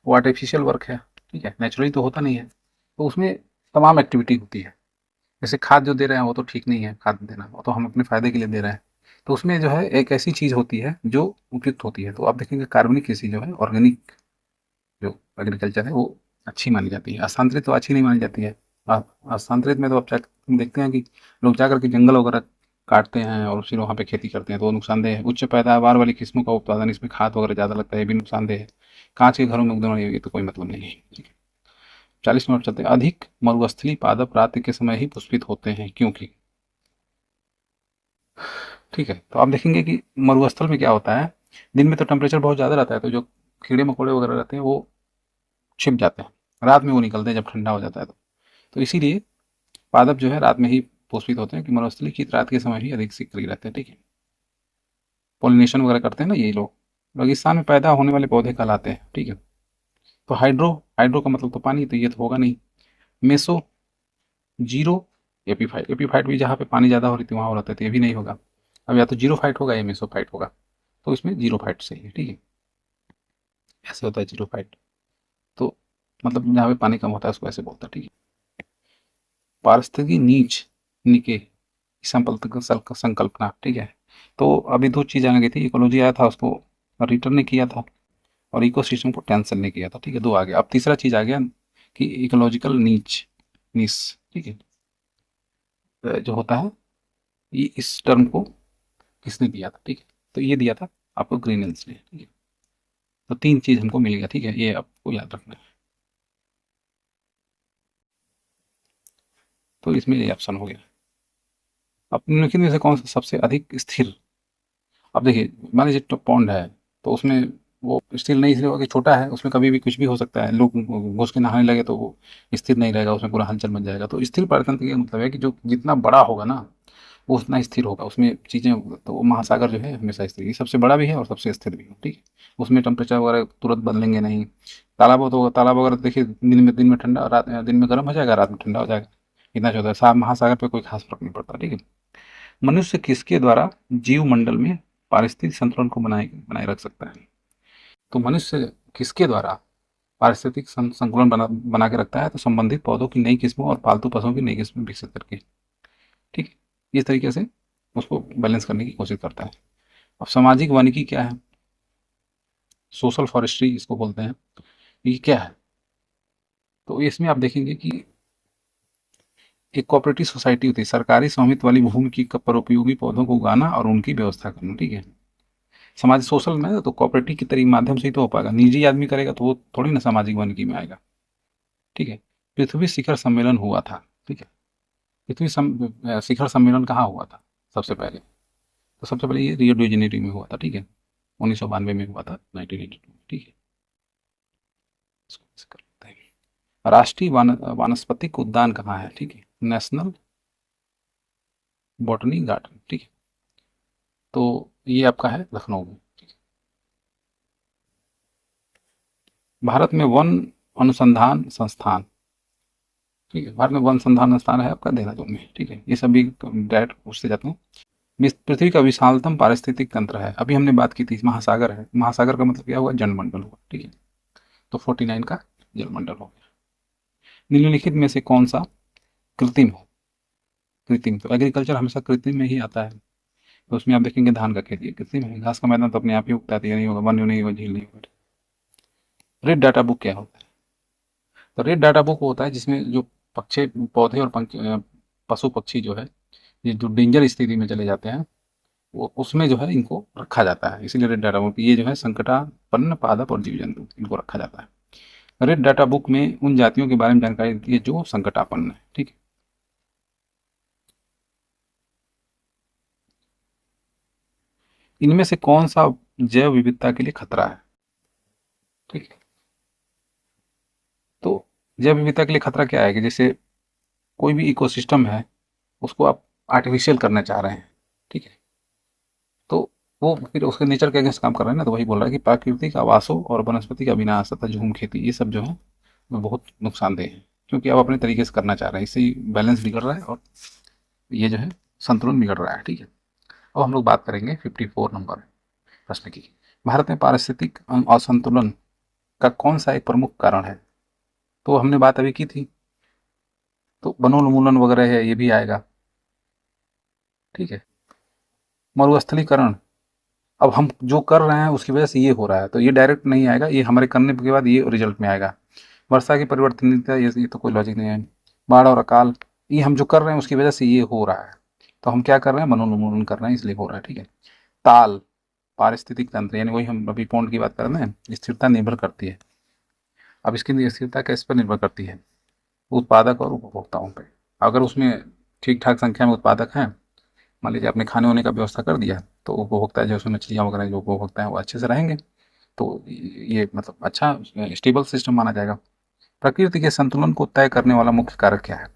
Speaker 1: वो आर्टिफिशियल वर्क है, ठीक है, नेचुरली तो होता नहीं है, तो उसमें तमाम एक्टिविटी होती है। जैसे खाद जो दे रहे हैं वो तो ठीक नहीं है, खाद देना वो तो हम अपने फायदे के लिए दे रहे हैं। तो उसमें जो है एक ऐसी चीज़ होती है जो उपयुक्त होती है, तो आप देखेंगे कार्बनिक कृषि जो है, ऑर्गेनिक जो एग्रीकल्चर है वो अच्छी मानी जाती है। स्थानांतरित तो अच्छी नहीं मानी जाती है। स्थानांतरित में तो आप देखते हैं कि लोग जाकर के जंगल वगैरह काटते हैं और फिर वहाँ पे खेती करते हैं, तो वो नुकसानदेह है। उच्च पैदावार वाली किस्मों का उत्पादन, इसमें खाद वगैरह ज़्यादा लगता है, ये भी नुकसानदेह है। कांच के घरों में उगने वाली, ये तो कोई मतलब नहीं है, ठीक है। 40 मिनट चलते हैं। अधिक मरुस्थलीय पादप रात्रि के समय ही पुष्पित होते हैं क्योंकि, ठीक है। तो आप देखेंगे कि मरुस्थल में क्या होता है, दिन में तो टेम्परेचर बहुत ज़्यादा रहता है, तो जो कीड़े मकोड़े वगैरह रहते हैं वो छिप जाते हैं, रात में वो निकलते हैं जब ठंडा हो जाता है। तो तो इसीलिए पादप जो है रात में ही पोषित होते हैं कि मरुस्थलीय कीट रात के समय ही अधिक सक्रिय रहते हैं। ठीक है, पॉलिनेशन वगैरह करते हैं ना ये लोग, रेगिस्तान में पैदा होने वाले पौधे कहलाते हैं। ठीक है, तो हाइड्रो, हाइड्रो का मतलब तो पानी, तो ये तो होगा नहीं। मेसो, जीरो, एपीफाइट, एपीफाइट भी जहाँ पे पानी ज़्यादा हो रही थी वहाँ हो रहा था, तो ये भी नहीं होगा। अब या तो जीरो फाइट होगा या मेसो फाइट होगा, तो इसमें जीरो फाइट सही है। ठीक है, ऐसे होता है जीरो फाइट, तो मतलब जहाँ पे पानी कम होता है उसको ऐसे बोलता है। ठीक है, पारिस्थितिकी नीच, निके, संकल्पना। ठीक है, तो अभी दो चीज़ आ गई थी, इकोलॉजी आया था उसको रिटर्न ने किया था, और इकोसिस्टम को टेंशन ने किया था। ठीक है, दो आ गया। अब तीसरा चीज़ आ गया कि इकोलॉजिकल नीच, नीस। ठीक है, जो होता है, ये इस टर्म को किसने दिया था? ठीक है, तो ये दिया था आपको ग्रीनल्स ने। ठीक है, तो तीन चीज़ हमको मिल गया। ठीक है, ये आपको याद रखना है। तो इसमें ये ऑप्शन हो गया। अब निम्नलिखित में से कौन सा सबसे अधिक स्थिर? अब देखिए, मान लीजिए तो पॉन्ड है, तो उसमें वो स्थिर नहीं इसलिए होगा कि छोटा है, उसमें कभी भी कुछ भी हो सकता है, लोग घुस के नहाने लगे तो वो स्थिर नहीं रहेगा, उसमें पूरा हलचल मच जाएगा। तो स्थिर पारतंत्र का मतलब है कि जो जितना बड़ा होगा ना वो उतना स्थिर होगा, उसमें चीज़ें, तो वो महासागर जो है हमेशा स्थिर, ये सबसे बड़ा भी है और सबसे स्थिर भी है। ठीक है, उसमें टेम्परेचर वगैरह तुरंत बदलेंगे नहीं। तालाब हो तो तालाब वगैरह देखिए, दिन में ठंडा, रात दिन में गर्म हो जाएगा, रात में ठंडा हो जाएगा, इतना जो होता है। साफ महासागर पे कोई खास फर्क नहीं पड़ता। ठीक है, मनुष्य किसके द्वारा जीव मंडल में पारिस्थितिक संतुलन को बनाए बनाए रख सकता है? तो मनुष्य किसके द्वारा पारिस्थितिक संतुलन बना के रखता है? तो संबंधित पौधों की नई किस्मों और पालतू पशुओं की नई किस्में विकसित करके। ठीक है, इस तरीके से उसको बैलेंस करने की कोशिश करता है। अब सामाजिक वानिकी क्या है? सोशल फॉरेस्ट्री इसको बोलते हैं। ये क्या है? तो इसमें आप देखेंगे कि एक कोऑपरेटिव सोसाइटी होती है, सरकारी स्वामित्व वाली भूमि की पर उपयोगी पौधों को उगाना और उनकी व्यवस्था करना। ठीक है, समाज सोशल में तो कोऑपरेटिव के तरीके माध्यम से ही तो हो पाएगा, निजी आदमी करेगा तो वो थोड़ी ना सामाजिक वानिकी में आएगा। ठीक है, पृथ्वी शिखर सम्मेलन हुआ था। ठीक है, शिखर सम्मेलन कहाँ हुआ था सबसे पहले? तो सबसे पहले ये रियो डी जेनेरियो में हुआ था। ठीक है, 1992 में हुआ था, 1982 में। ठीक है, इसको ऐसे कर लेते हैं। राष्ट्रीय वानस्पतिक उद्यान कहाँ है? ठीक है, नेशनल बॉटनी गार्डन। ठीक है, तो ये आपका है लखनऊ में। ठीक है, भारत में वन अनुसंधान संस्थान। ठीक है, भारत में वन अनुसंधान संस्थान है आपका देहरादून में। ठीक है, ये सभी डायरेक्ट पूछते जाते हैं। पृथ्वी का विशालतम पारिस्थितिक तंत्र है, अभी हमने बात की थी, महासागर है। महासागर का मतलब क्या हुआ? जलमंडल हुआ। ठीक है, तो 49 का जलमंडल हो गया। निम्नलिखित में से कौन सा कृत्रिम है? कृत्रिम, तो एग्रीकल्चर हमेशा कृत्रिम में ही आता है। तो उसमें आप देखेंगे धान का खेती कृत्रिम है, घास का मैदान तो अपने आप ही उगता है, तो ये नहीं होगा, वन नहीं होगा, झील नहीं होगा। रेड डाटा बुक क्या होता है? तो रेड डाटा बुक होता है जिसमें जो पक्षी, पौधे और पशु पक्षी जो है, ये जो डेंजर स्थिति में चले जाते हैं, वो उसमें जो है इनको रखा जाता है, इसीलिए रेड डाटा बुक। ये जो है संकटापन्न पादप और जीव जंतु, इनको रखा जाता है। रेड डाटा बुक में उन जातियों के बारे में जानकारी देती है जो संकटापन्न है। ठीक है, इनमें से कौन सा जैव विविधता के लिए खतरा है? ठीक है, तो जैव विविधता के लिए खतरा क्या है कि जैसे कोई भी इकोसिस्टम है, उसको आप आर्टिफिशियल करना चाह रहे हैं। ठीक है, तो वो फिर उसके नेचर के अगेंस्ट काम कर रहे हैं ना, तो वही बोल रहा है कि प्राकृतिक आवासों और वनस्पति का विनाश तथा झूम खेती, ये सब जो है वो बहुत नुकसानदेह है, क्योंकि आप अपने तरीके से करना चाह रहे हैं, इससे बैलेंस बिगड़ रहा है और ये जो है संतुलन बिगड़ रहा है। ठीक है, अब हम लोग बात करेंगे 54 नंबर प्रश्न की। भारत में पारिस्थितिक असंतुलन का कौन सा एक प्रमुख कारण है? तो हमने बात अभी की थी, तो वनोन्मूलन वगैरह है, ये भी आएगा। ठीक है, मरुस्थलीकरण, अब हम जो कर रहे हैं उसकी वजह से ये हो रहा है, तो ये डायरेक्ट नहीं आएगा, ये हमारे करने के बाद ये रिजल्ट में आएगा। वर्षा की परिवर्तनीयता, ये तो कोई लॉजिक नहीं है। बाढ़ और अकाल, ये हम जो कर रहे हैं उसकी वजह से ये हो रहा है, तो हम क्या कर रहे हैं? वनोन्मूलन कर रहे हैं, इसलिए हो रहा है। ठीक है, ताल, पारिस्थितिक तंत्र, यानी वही हम अभी पॉन्ड की बात कर रहे हैं, स्थिरता निर्भर करती है। अब इसकी स्थिरता किस पर निर्भर करती है? उत्पादक और उपभोक्ताओं पे। अगर उसमें ठीक ठाक संख्या में उत्पादक हैं, मान लीजिए आपने खाने होने का व्यवस्था कर दिया, तो उपभोक्ता जो उसमें मछलियाँ वगैरह जो उपभोक्ता हैं वो अच्छे से रहेंगे, तो ये मतलब अच्छा स्टेबल सिस्टम माना जाएगा। प्रकृति के संतुलन को तय करने वाला मुख्य कारक क्या है?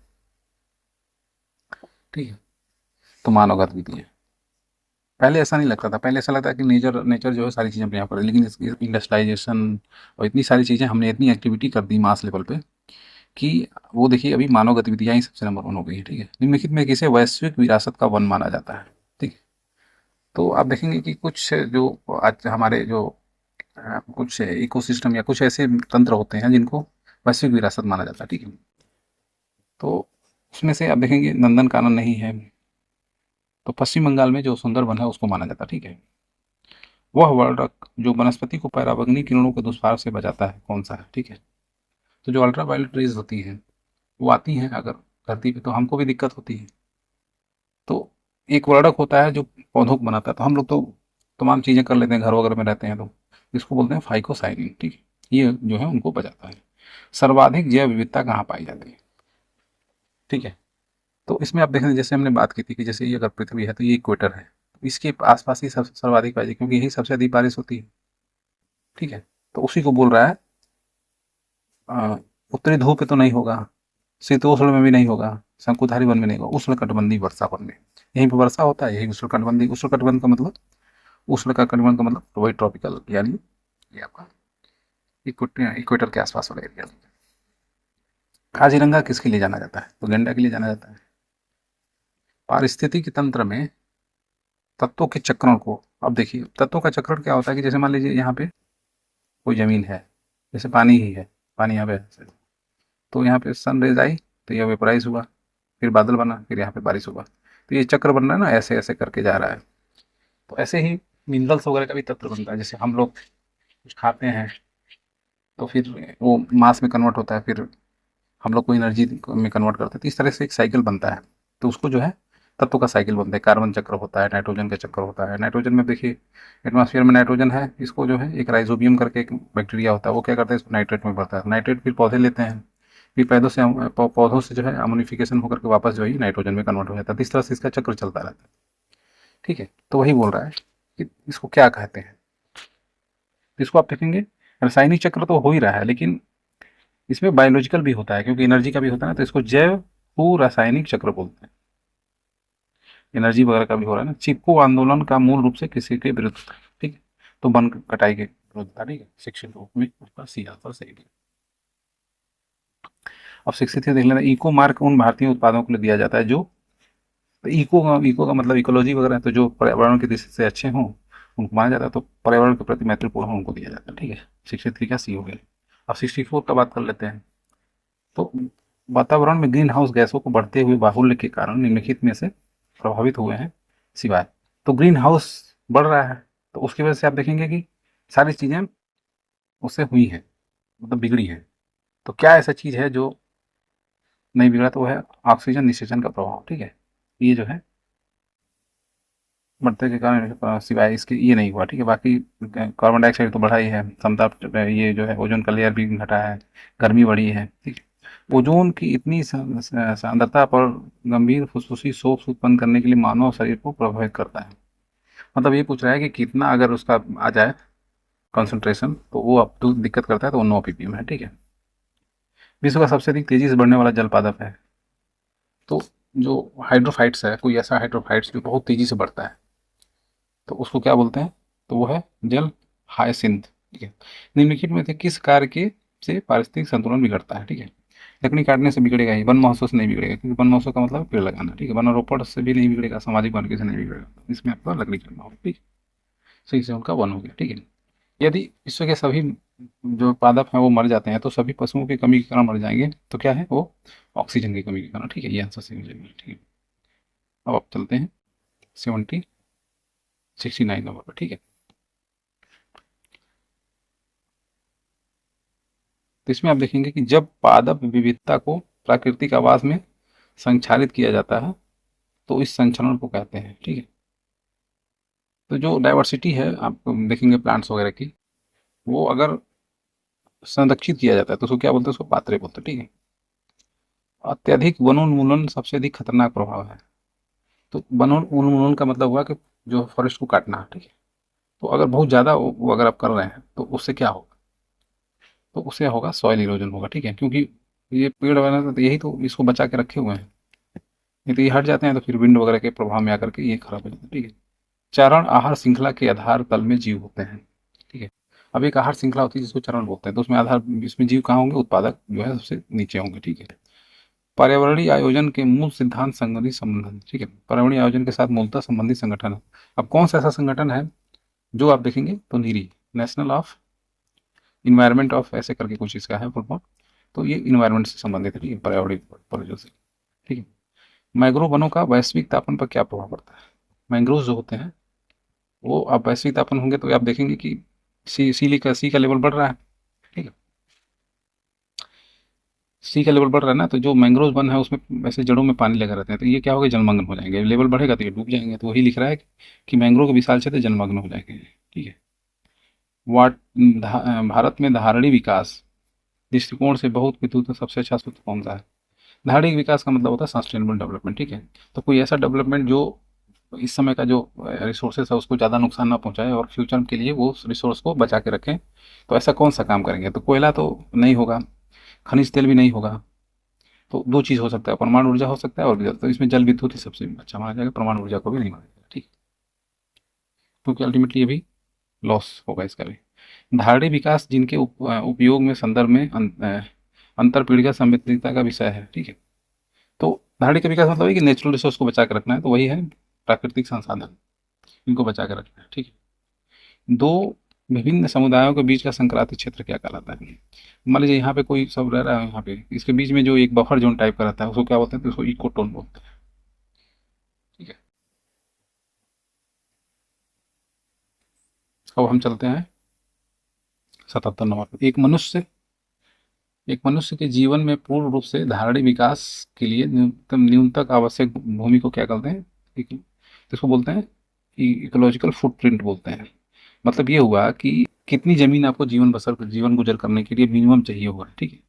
Speaker 1: ठीक है, तो मानव गतिविधि है। पहले ऐसा नहीं लगता था, पहले ऐसा लगता है कि नेचर नेचर जो है सारी चीज़ें अपने आप कर रही है, लेकिन इंडस्ट्रियलाइजेशन और इतनी सारी चीज़ें, हमने इतनी एक्टिविटी कर दी मास लेवल पे कि वो देखिए अभी मानव गतिविधियाँ ही सबसे नंबर वन हो गई है। ठीक है, निम्नलिखित में किसे वैश्विक विरासत का वन माना जाता है? ठीक है, तो आप देखेंगे कि कुछ जो आज हमारे जो कुछ इकोसिस्टम या कुछ ऐसे तंत्र होते हैं जिनको वैश्विक विरासत माना जाता है। ठीक है, तो उसमें से आप देखेंगे नंदन कानन नहीं है, तो पश्चिम बंगाल में जो सुंदरबन है उसको माना जाता है। ठीक है, वह वर्णक जो वनस्पति को पराबैंगनी किरणों के दुष्प्रभाव से बचाता है कौन सा है? ठीक है, तो जो अल्ट्रा वायलेट रेज होती हैं वो आती हैं अगर धरती पे, तो हमको भी दिक्कत होती है। तो एक वर्णक होता है जो पौधों को बनाता है, तो हम लोग तो तमाम चीज़ें कर लेते हैं, घर वगैरह में रहते हैं, तो इसको बोलते हैं फाइकोसाइनिन। ठीक है, ये जो है उनको बचाता है। सर्वाधिक जैव विविधता कहाँ पाई जाती है? ठीक है, तो इसमें आप देखें, जैसे हमने बात की थी कि जैसे ये अगर पृथ्वी है तो ये इक्वेटर है, तो इसके आसपास ही सर्वाधिक पाई जाती है, क्योंकि यही सबसे अधिक बारिश होती है। ठीक है, तो उसी को बोल रहा है अ, उत्तरी ध्रुव पे तो नहीं होगा, शीतोष्ण में भी नहीं होगा, शंकुधारी वन में नहीं होगा, उष्णकटिबंधीय वर्षा वन में यहीं पर वर्षा होता है। यही उष्णकटिबंधीय, उष्णकटिबंध का मतलब, उष्णकटिबंध का मतलब वही ट्रॉपिकल, यानी ये आपका इक्वेटर के आसपास वाला एरिया। काजीरंगा किसके लिए जाना जाता है? तो गैंडा के लिए जाना जाता है। पारिस्थितिकी तंत्र में तत्वों के चक्रण को, अब देखिए तत्वों का चक्रण क्या होता है कि जैसे मान लीजिए यहाँ पे कोई जमीन है, जैसे पानी ही है, पानी यहाँ पे है, तो यहाँ पे सनरेज आई तो ये वेपराइज हुआ, फिर बादल बना, फिर यहाँ पे बारिश हुआ, तो ये चक्र बन रहा है ना, ऐसे ऐसे करके जा रहा है। तो ऐसे ही मिनरल्स वगैरह का भी तत्व बनता है, जैसे हम लोग कुछ खाते हैं तो फिर वो मास में कन्वर्ट होता है, फिर हम लोग को एनर्जी में कन्वर्ट करते हैं, तो इस तरह से एक साइकिल बनता है। तो उसको जो है तत्व का साइकिल बनता है। कार्बन चक्र होता है, नाइट्रोजन का चक्र होता है। नाइट्रोजन में देखिए एटमॉस्फेयर में नाइट्रोजन है, इसको जो है एक राइजोबियम करके एक बैक्टीरिया होता है, वो क्या करता है, इसको नाइट्रेट में भरता है। नाइट्रेट फिर पौधे लेते हैं, फिर पौधों से जो है अमोनिफिकेशन होकर के वापस जो है नाइट्रोजन में कन्वर्ट हो जाता है। तो इस तरह से इसका चक्र चलता रहता है। ठीक है, तो वही बोल रहा है कि इसको क्या कहते हैं। तो इसको आप देखेंगे रासायनिक चक्र तो हो ही रहा है, लेकिन इसमें बायोलॉजिकल भी होता है, क्योंकि एनर्जी का भी होता है ना, तो इसको जैव भू रासायनिक चक्र बोलते हैं। एनर्जी वगैरह का भी हो रहा है ना। चिपको आंदोलन का मूल रूप से किसी के विरुद्ध था। ठीक है, तो वन कटाई के विरुद्ध था। ठीक है, शिक्षित रूप में उसका सी आंसर सही है। अब शिक्षित ही देख लेना, इको मार्क उन भारतीय उत्पादों के लिए दिया जाता है जो, तो इको का मतलब इकोलॉजी वगैरह है, तो जो पर्यावरण की दृष्टि से अच्छे हों उनको माना जाता है, तो पर्यावरण के प्रति मैत्रीपूर्ण हो उनको दिया जाता है। ठीक है, शिक्षित की क्या सी हो गया। अब 64 का बात कर लेते हैं। तो वातावरण में ग्रीन हाउस गैसों को बढ़ते हुए बाहुल्य के कारण निम्नलिखित में से प्रभावित हुए हैं सिवाय। तो ग्रीन हाउस बढ़ रहा है, तो उसकी वजह से आप देखेंगे कि सारी चीज़ें उससे हुई हैं, मतलब बिगड़ी हैं। तो क्या ऐसा चीज़ है जो नहीं बिगड़ा? तो वो है ऑक्सीजन निषेचन का प्रभाव। ठीक है, ये जो है बढ़ते के कारण सिवाय इसके ये नहीं हुआ। ठीक है, बाकी कार्बन डाइऑक्साइड तो बढ़ा ही है, समताप ये जो है ओजोन का लेयर भी घटा है, गर्मी बढ़ी है। ठीक है, ओजोन की इतनी सांद्रता पर गंभीर फुसफुसी शोष उत्पन्न करने के लिए मानव शरीर को प्रभावित करता है। मतलब ये पूछ रहा है कि कितना अगर उसका आ जाए कंसंट्रेशन, तो वो अब तो दिक्कत करता है, तो वो 9 ppm है। ठीक है, विश्व का सबसे अधिक तेजी से बढ़ने वाला जल पादप है, तो जो हाइड्रोफाइट्स है, कोई ऐसा हाइड्रोफाइट्स जो बहुत तेजी से बढ़ता है, तो उसको क्या बोलते हैं? तो वो है जल हायसिंथ। ठीक है, निम्नलिखित में से किस कार्य के से पारिस्थितिक संतुलन बिगड़ता है? ठीक है, लकड़ी काटने से बिगड़ेगा ही, वन महोत्सव से नहीं बिगड़ेगा, क्योंकि वन महोत्सव का मतलब पेड़ लगाना। ठीक है, वनारोपण से भी नहीं बिगड़ेगा, सामाजिक बांधने से नहीं बिगड़ेगा, इसमें आपका लकड़ी काटना होगा। ठीक है, सही से उनका वन हो गया। ठीक है, यदि विश्व के सभी जो पादप हैं वो मर जाते हैं, तो सभी पशुओं की कमी के कारण मर जाएंगे, तो क्या है वो? ऑक्सीजन की कमी के कारण। ठीक है, ये आंसर सही हो जाएगा। ठीक है, अब आप चलते हैं 69 नंबर पर। ठीक है, तो इसमें आप देखेंगे कि जब पादप विविधता को प्राकृतिक आवास में संचालित किया जाता है, तो इस संचरण को कहते हैं। ठीक है, तो जो डाइवर्सिटी है आप देखेंगे प्लांट्स वगैरह की, वो अगर संरक्षित किया जाता है तो उसको क्या बोलते हैं? उसको पात्रे बोलते हैं। ठीक है, अत्यधिक वनोन्मूलन सबसे अधिक खतरनाक प्रभाव है। तो वनोन्मूलन का मतलब हुआ कि जो फॉरेस्ट को काटना। ठीक है, तो अगर बहुत ज़्यादा वो अगर आप कर रहे हैं तो उससे क्या होगा? तो उससे होगा सॉइल इरोजन होगा, ठीक है, क्योंकि ये पेड़ वगैरह तो यही तो इसको बचा के रखे हुए हैं। नहीं तो ये हट जाते हैं तो फिर विंड वगैरह के प्रभाव में आकर के ये खराब हो जाता है, ठीक है। चारण आहार श्रृंखला के आधार तल में जीव होते हैं, ठीक है। अब एक आहार श्रृंखला होती है जिसको चरण बोलते हैं, तो उसमें आधार, इसमें जीव कहाँ होंगे, उत्पादक जो है सबसे नीचे होंगे, ठीक है। पर्यावरणीय आयोजन के मूल सिद्धांत संगठित संबंध, ठीक है, पर्यावरणीय आयोजन के साथ मूलतः संबंधित संगठन है। अब कौन सा ऐसा संगठन है जो आप देखेंगे तो NEERI, national of environment of ऐसे करके कुछ इसका है फुल फॉर्म। तो ये इन्वायरमेंट से संबंधित है, ठीक है, पर्यावरणीय परियोजना से, ठीक है। मैंग्रोव वनों का वैश्विक तापन पर क्या प्रभाव पड़ता है। मैंग्रोव जो होते हैं वो आप वैश्विक तापन होंगे तो आप देखेंगे कि सी का लेवल बढ़ रहा है, ठीक है। सी का लेवल बढ़ रहा है ना, तो जो मैंग्रोव वन है उसमें वैसे जड़ों में पानी लगा रहते हैं, तो ये क्या होगा, जलमग्न हो जाएंगे, लेवल बढ़ेगा तो ये डूब जाएंगे। तो वही लिख रहा है कि मैंग्रोव के विशाल क्षेत्र जलमग्न हो जाएंगे, ठीक है। वाट भारत में धारणी विकास दृष्टिकोण से बहुत विद्युत सबसे अच्छा सूत्र कौन सा है। धारणी विकास का मतलब होता है सस्टेनेबल डेवलपमेंट, ठीक है। तो कोई ऐसा डेवलपमेंट जो इस समय का जो रिसोर्सेज है उसको ज़्यादा नुकसान ना पहुंचाए और फ्यूचर के लिए वो रिसोर्स को बचा के रखें। तो ऐसा कौन सा काम करेंगे, तो कोयला तो नहीं होगा, खनिज तेल भी नहीं होगा। तो दो चीज़ हो सकता है, परमाणु ऊर्जा हो सकता है और भी, तो इसमें जल विद्युत ही सबसे अच्छा माना जाएगा, परमाणु ऊर्जा को भी नहीं माना जाएगा, ठीक। क्योंकि अल्टीमेटली ये भी लॉस होगा इसका भी। धारणी विकास जिनके उपयोग में संदर्भ में अंतर पीढ़िका संवेदनशीलता का विषय है, ठीक है। तो धारणी का विकास मतलब है कि नेचुरल रिसोर्स को बचा के रखना है, तो वही है प्राकृतिक संसाधन, इनको बचा के रखना है, ठीक है। दो विभिन्न समुदायों के बीच का संक्रांति क्षेत्र क्या कहलाता है। मान लीजिए यहाँ पे कोई सब रह रहा है, यहाँ पे इसके बीच में जो एक बफर जोन टाइप का रहता है उसको क्या बोलते हैं, तो उसको इकोटोन बोलते हैं, ठीक है। अब हम चलते हैं 77 नंबर पर। एक मनुष्य के जीवन में पूर्ण रूप से धारणी विकास के लिए न्यूनतम आवश्यक भूमि को क्या कहते हैं, ठीक है, तो इसको बोलते हैं इकोलॉजिकल फुटप्रिंट बोलते हैं। मतलब ये हुआ कि कितनी जमीन आपको जीवन गुजर करने के लिए मिनिमम चाहिए होगा, ठीक है।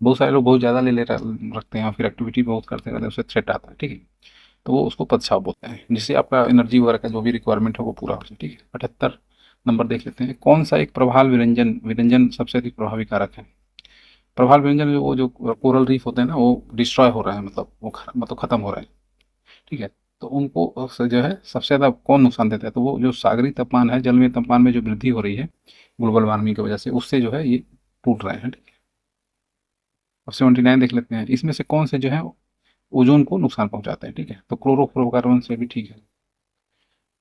Speaker 1: बहुत सारे लोग बहुत ज़्यादा रखते हैं और फिर एक्टिविटी बहुत करते रहते हैं, उससे थ्रेट आता है, ठीक है। तो वो उसको पदछाव बोलते हैं, जिससे आपका एनर्जी वगैरह का जो भी रिक्वायरमेंट है वो पूरा हो जाए, ठीक है। 78 नंबर देख लेते हैं, कौन सा एक प्रभाव विरंजन विरंजन सबसे अधिक प्रभावी कारक है। प्रभाव व्यंजन वो जो कोरल रीफ होते हैं ना वो डिस्ट्रॉय हो रहा है, मतलब वो मतलब खत्म हो रहा है, ठीक है। तो उनको जो है सबसे ज़्यादा कौन नुकसान देता है, तो वो जो सागरी तापमान है, जल में तापमान में जो वृद्धि हो रही है ग्लोबल वार्मिंग की वजह से, उससे जो है ये टूट रहे हैं, ठीक है। अब 79 देख लेते हैं, इसमें से कौन से जो है ओजोन को नुकसान पहुंचाते हैं, ठीक है। तो क्लोरोफ्लोरोकार्बन से भी ठीक है,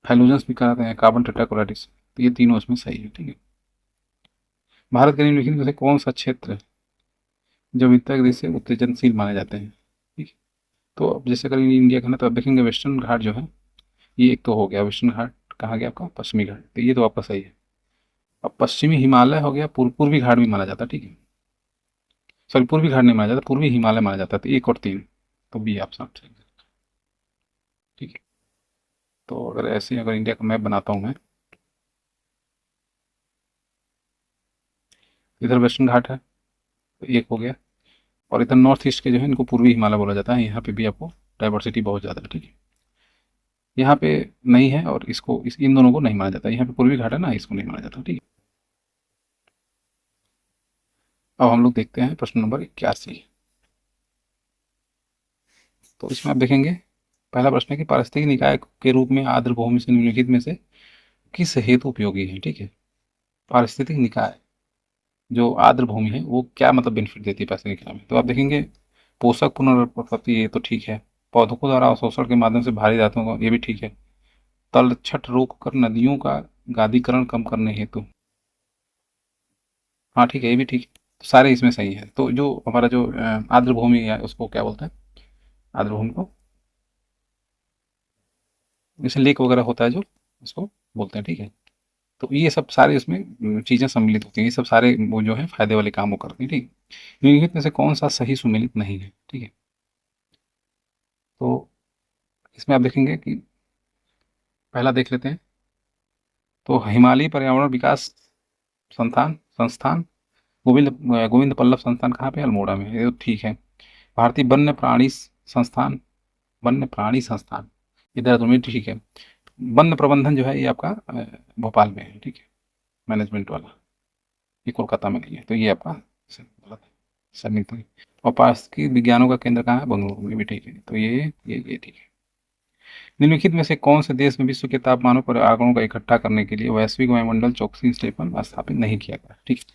Speaker 1: हाइड्रोजन्स भी कराते हैं, कार्बन टेट्राक्लोराइड, तो ये तीनों इसमें सही है, ठीक है। भारत के निम्नलिखित में से कौन सा क्षेत्र जो वित्तीय दृष्टि से उत्तेजनशील माने जाते हैं, ठीक है। तो अब जैसे अगर इंडिया का ना, तो आप देखेंगे वेस्टर्न घाट जो है, ये एक तो हो गया वेस्टर्न घाट, कहाँ गया आपका पश्चिमी घाट, तो ये तो आपका सही है। अब पश्चिमी हिमालय हो गया, पूर्वी घाट भी माना जाता है, ठीक है। सॉरी, पूर्वी घाट नहीं माना जाता, पूर्वी हिमालय माना जाता है, तो 1 और 3, तो बी ऑप्शन सही है, ठीक है। तो अगर ऐसे अगर इंडिया का मैप बनाता हूँ मैं, इधर वेस्टर्न घाट है तो एक हो गया, और इधर नॉर्थ ईस्ट के जो है इनको पूर्वी हिमालय बोला जाता है, यहाँ पे भी आपको डाइवर्सिटी बहुत ज़्यादा है, ठीक है। यहाँ पे नहीं है और इन दोनों को नहीं माना जाता, यहाँ पे पूर्वी घाट है ना, इसको नहीं माना जाता, ठीक है। अब हम लोग देखते हैं प्रश्न नंबर 81। तो इसमें आप देखेंगे पहला प्रश्न है कि पारिस्थितिक निकाय के रूप में आर्द्र भूमि से निम्नलिखित में से किस हेतु उपयोगी है, ठीक है। पारिस्थितिक निकाय जो आर्द्र भूमि है वो क्या मतलब बेनिफिट देती है पारिस्थितिक निकाय में, तो आप देखेंगे पोषक पुनर्प्राप्ति, ये तो ठीक है। पौधों को द्वारा अवशोषण के माध्यम से भारी धातुओं का, ये भी ठीक है। तलछट रोक कर नदियों का गादीकरण कम करने हेतु, हाँ ठीक है, ये भी ठीक है। तो सारे इसमें सही है। तो जो हमारा जो आर्द्र भूमि है उसको क्या बोलते हैं, आर्द्र भूमि को जैसे लेक वगैरह होता है जो, उसको बोलते हैं, ठीक है। तो ये सब सारे इसमें चीज़ें सम्मिलित होती हैं, ये सब सारे वो जो है फायदे वाले काम वो करती हैं, ठीक है। निम्नलिखित में से कौन सा सही सुमेलित नहीं है, ठीक है। तो इसमें आप देखेंगे कि पहला देख लेते हैं, तो हिमालय पर्यावरण विकास संस्थान संस्थान गोविंद गोविंद पल्लभ संस्थान कहाँ पे, अल्मोड़ा में, ये तो ठीक है। भारतीय वन्य प्राणी संस्थान, वन्य प्राणी संस्थान ये देहरादून में, ठीक है। वन प्रबंधन जो है ये आपका भोपाल में है, ठीक है, मैनेजमेंट वाला। ये कोलकाता में नहीं है, तो ये आपका गलत है, सर नहीं तो। और पारिस्थितिकी विज्ञानों का केंद्र कहाँ है? बेंगलुरु में भी, ठीक है, तो ये ठीक है। निम्नलिखित में से कौन से देश में विश्व के तापमानों पर आंकड़ों का इकट्ठा करने के लिए वैश्विक वायुमंडल चौकसी स्टेशन स्थापित नहीं किया गया? ठीक है,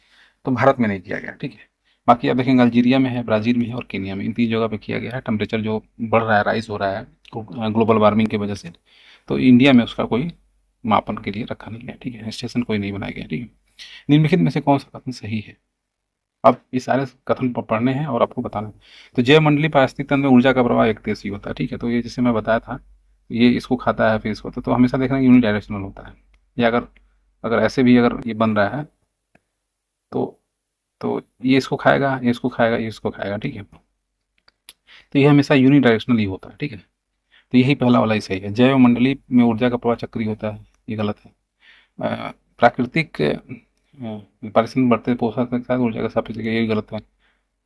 Speaker 1: तो भारत में नहीं किया गया, ठीक है। बाकी आप देखेंगे अल्जीरिया में है, ब्राजील में है और केनिया में, इन 3 जगह पे किया गया है। टेम्परेचर जो बढ़ रहा है, राइज हो रहा है ग्लोबल वार्मिंग की वजह से, तो इंडिया में उसका कोई मापन के लिए रखा नहीं है, ठीक है, स्टेशन कोई नहीं बनाया गया, ठीक है। निम्नलिखित में से कौन सा कथन सही है? अब ये सारे कथन पढ़ने हैं और आपको बताना है। तो जैव मंडलीय पारिस्थितिक तंत्र में ऊर्जा का प्रवाह एक तेजी होता है, ठीक है, तो ये जैसे मैं बताया था, ये इसको खाता है फिर इसको, तो हमेशा देखना यूनि डायरेक्शनल होता है। या अगर अगर ऐसे भी अगर ये बन रहा है, तो ये इसको खाएगा, ये इसको खाएगा, ये इसको खाएगा, ठीक है, तो ये हमेशा यूनि डायरेक्शनल ही होता है, ठीक है। तो यही पहला वाला ही सही है। जैव मंडलीय में ऊर्जा का प्रवाह चक्रीय होता है, ये गलत है। प्राकृतिक परिश्रम बढ़ते पोषक के साथ ऊर्जा का सापेक्ष, ये गलत है,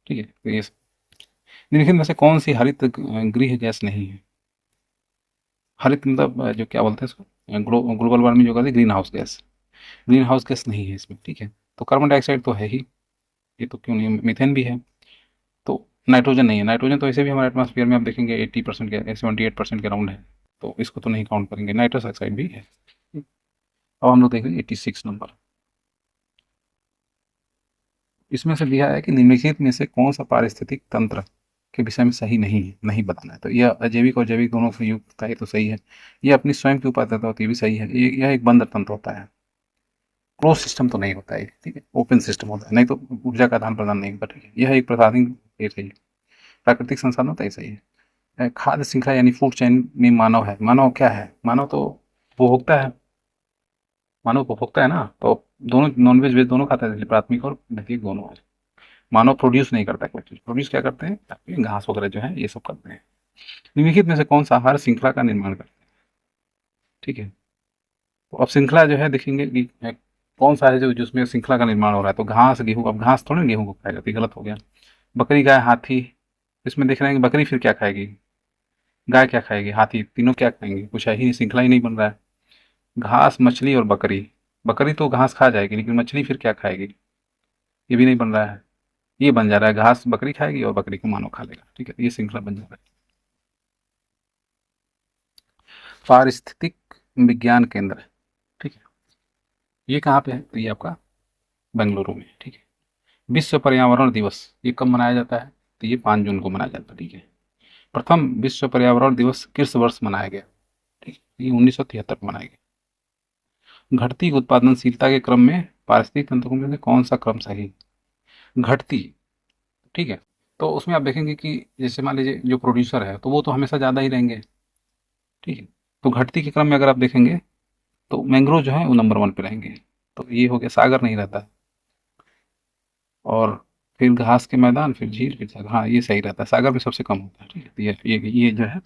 Speaker 1: ठीक है। तो ये निम्नलिखित में से कौन सी हरित गृह गैस नहीं है? हरित मतलब जो क्या बोलते हैं इसको, ग्लोबल वार्मिंग जो कहते हैं, green house gas, green house gas नहीं है इसमें, ठीक है। तो कार्बन डाइऑक्साइड तो है ही, ये तो क्यों नहीं है, मीथेन भी है। तो नाइट्रोजन नहीं है, नाइट्रोजन तो ऐसे भी हमारे एटमॉस्फेयर में आप देखेंगे 80% के 78% के अराउंड है, तो इसको तो नहीं काउंट करेंगे। नाइट्रस ऑक्साइड भी है। अब हम लोग देखेंगे 86 नंबर। इसमें से दिया है कि निम्नलिखित में से कौन सा पारिस्थितिक तंत्र के विषय में सही नहीं है, नहीं बताना है। तो यह अजैविक और जैविक दोनों से युक्त है, तो सही है। यह अपनी स्वयं की उपादेयता होती है, भी सही है। यह एक बंद तंत्र होता है, क्लोज सिस्टम तो नहीं होता है, ठीक है, ओपन सिस्टम होता है, नहीं तो ऊर्जा का आदान प्रदान नहीं होता, ठीक है। यह एक प्रसाधन, ये सही है। प्राकृतिक संसाधन होता है, सही है। खाद्य श्रृंखला यानी फूड चेन में मानव है। मानव क्या है? मानव तो उपभोक्ता है, मानव उपभोक्ता है ना, तो दोनों नॉनवेज वेज दोनों खाता है, इसलिए प्राथमिक और द्वितीयक दोनों है। मानव प्रोड्यूस नहीं करता कोई चीज, प्रोड्यूस क्या करते हैं? घास वगैरह जो है ये सब करते हैं। निम्नलिखित में से कौन सा आहार श्रृंखला का निर्माण करते हैं? ठीक है, तो अब श्रृंखला जो है देखेंगे कि कौन सा है जो जिसमें श्रृंखला का निर्माण हो रहा है। तो घास गेहूँ, अब घास थोड़ी ना गेहूँ को खाएगा, तो ये गलत हो गया। बकरी गाय हाथी, इसमें देख रहे हैं कि बकरी फिर क्या खाएगी, गाय क्या खाएगी, हाथी, तीनों क्या खाएंगे? कुछ है ही नहीं, श्रृंखला ही नहीं बन रहा है। घास, मछली और बकरी, बकरी तो घास खा जाएगी लेकिन मछली फिर क्या खाएगी? ये भी नहीं बन रहा है। ये बन जा रहा है, घास बकरी खाएगी और बकरी को मानव खा लेगा, ठीक है, ये श्रृंखला बन जा रहा है। पारिस्थितिक विज्ञान केंद्र, ठीक है, ये कहाँ पे है? तो ये आपका बेंगलुरु में, ठीक है। विश्व पर्यावरण दिवस ये कब मनाया जाता है? तो ये 5 जून को मनाया जाता है, ठीक है। प्रथम विश्व पर्यावरण दिवस किस वर्ष मनाया गया? ठीक है, ये 1973 को मनाया गया। घटती उत्पादनशीलता के क्रम में पारिस्थितिक तंत्र में से कौन सा क्रम सही है? घटती, ठीक है, तो उसमें आप देखेंगे कि जैसे मान लीजिए जो प्रोड्यूसर है तो वो तो हमेशा ज़्यादा ही रहेंगे, ठीक है। तो घटती के क्रम में अगर आप देखेंगे तो मैंग्रोव जो है वो नंबर 1 पे रहेंगे, तो ये हो गया, सागर नहीं रहता है। और फिर घास के मैदान, फिर झील, फिर सागर, हाँ ये सही रहता है, सागर में सबसे कम होता है, ठीक है। तो ये जो है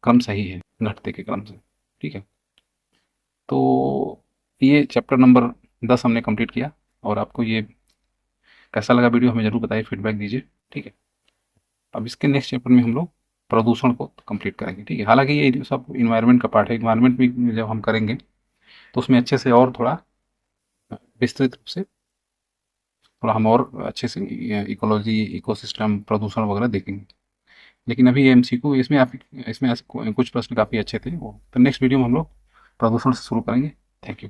Speaker 1: क्रम सही है घटते के क्रम से, ठीक है। तो ये चैप्टर नंबर 10 हमने कंप्लीट किया। और आपको ये कैसा लगा वीडियो हमें जरूर बताइए, फीडबैक दीजिए, ठीक है। अब इसके नेक्स्ट चैप्टर में हम लोग प्रदूषण को कंप्लीट करेंगे, ठीक है। हालांकि ये जो सब इन्वायरमेंट का पार्ट है, इन्वायरमेंट भी जब हम करेंगे तो उसमें अच्छे से और थोड़ा विस्तृत रूप से थोड़ा हम और अच्छे से इकोलॉजी, इकोसिस्टम, प्रदूषण वगैरह देखेंगे। लेकिन अभी ये एमसीक्यू इसमें आप, इसमें ऐसे कुछ प्रश्न काफ़ी अच्छे थे वो, तो नेक्स्ट वीडियो में हम लोग प्रदूषण से शुरू करेंगे। Thank you.